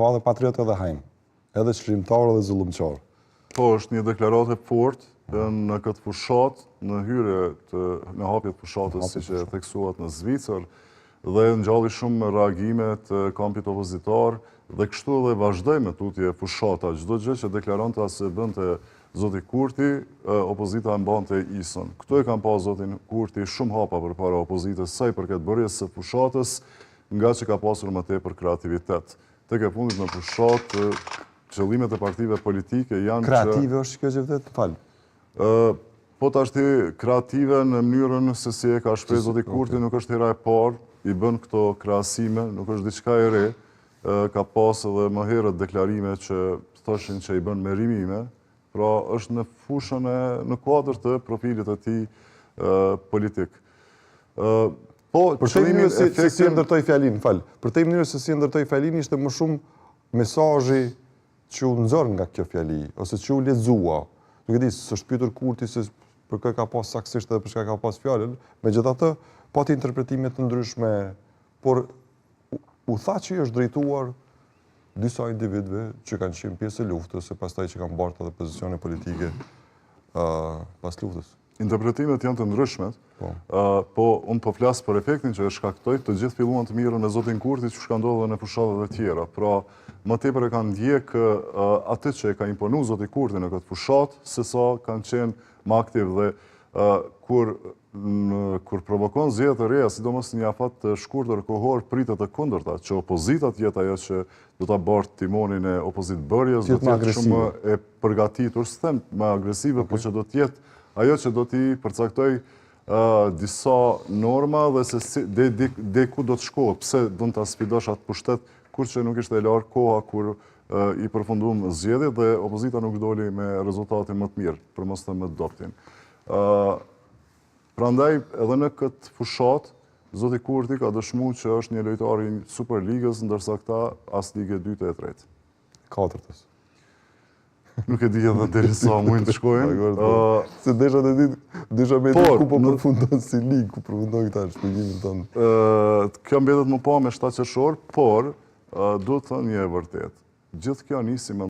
ka dhe patriot edhe hajnë, edhe çlirimtar edhe zullumqar. Po, është një deklaratë e fortë në këtë fushat, në hyrje në hapje të fushatës, si që theksuat në Zvicër, dhe ngjalli shumë reagime të kampit opozitar, dhe kështu edhe vazhdoj me tutje fushata. Çdo gjë që deklaranta se bënte Zoti Kurti, opozita mbante isën. Këtu e kam pa Zotin Kurti shumë hapa përpara opozitës sa i përket bërjes së fushatës, nga që ka pasur më tepër kreativitet. Tek e fundit në fushat, qëllimet e partive politike janë Kreative është kjo që vëdet, falë. Po të ashti kreative në mënyrën se si e ka shpreh Zoti Kurti, nuk është hera e parë, i bën këto kreasime, nuk është diçka e re, ka pas edhe më herët deklarime që thoshin që i bën me rimime, pra është në fushën në kuadër të profilit e tij politik. Po, për te mënyrë se si ndërtoj fjalin, falë, për te mënyrë se si ndërtoj fjalin ishte më shumë mesazhi që u nxorr nga kjo fjali, ose që u lexua. Nuk e di, s'është pyetur Kurti se për kë ka pas saktësisht edhe për çka ka pas fjalën, megjithatë pati interpretime të ndryshme, por u tha që i është drejtuar disa individëve që kanë qenë pjesë e luftës e pastaj që kanë mbartë edhe pozicione politike pas luftës. Interpretimet janë të ndryshmet, po unë po flas për efektin që e shkaktoi, të gjithë filluan të mirën me Zotin Kurti që ka ndodhur në fushatat e tjera. Pra, më tepër e kanë ndjek atë që e ka imponu Zoti Kurti në këtë fushat, se sa kanë qenë më aktiv dhe kur provokon zgjedhje të reja, sidomos një afat të shkurtër kohor, pritet të kundërta, që opozita të jetë ajo që do ta bartë timonin e opozitbërjes, do të jetë shumë e përgatitur, s'them më agresive, por që do të jetë ajo që do t'i përcaktoj disa norma dhe se dhe ku do të shkohet, pse do të sfidosh atë pushtet, kur që nuk ishte e larë koha kur i përfundum zgjedhjet dhe opozita nuk doli me rezultate më të mirë, për mos të më doptin. Prandaj, edhe në këtë fushat, Zoti Kurti ka dëshmuar që është një lojtar i Superligës, ndërsa këta as ligë 2 e 3. 4-tës. Nuk e di edhe derisa mund të shkojnë. Se desha me ditë ku po përfundon si ligë, ku përfundon këta shpjegimin tonë. Kjo mbetet më pa me 7 qershor, por duhet të thënë një e vërtet. Gjithë kjo nisi me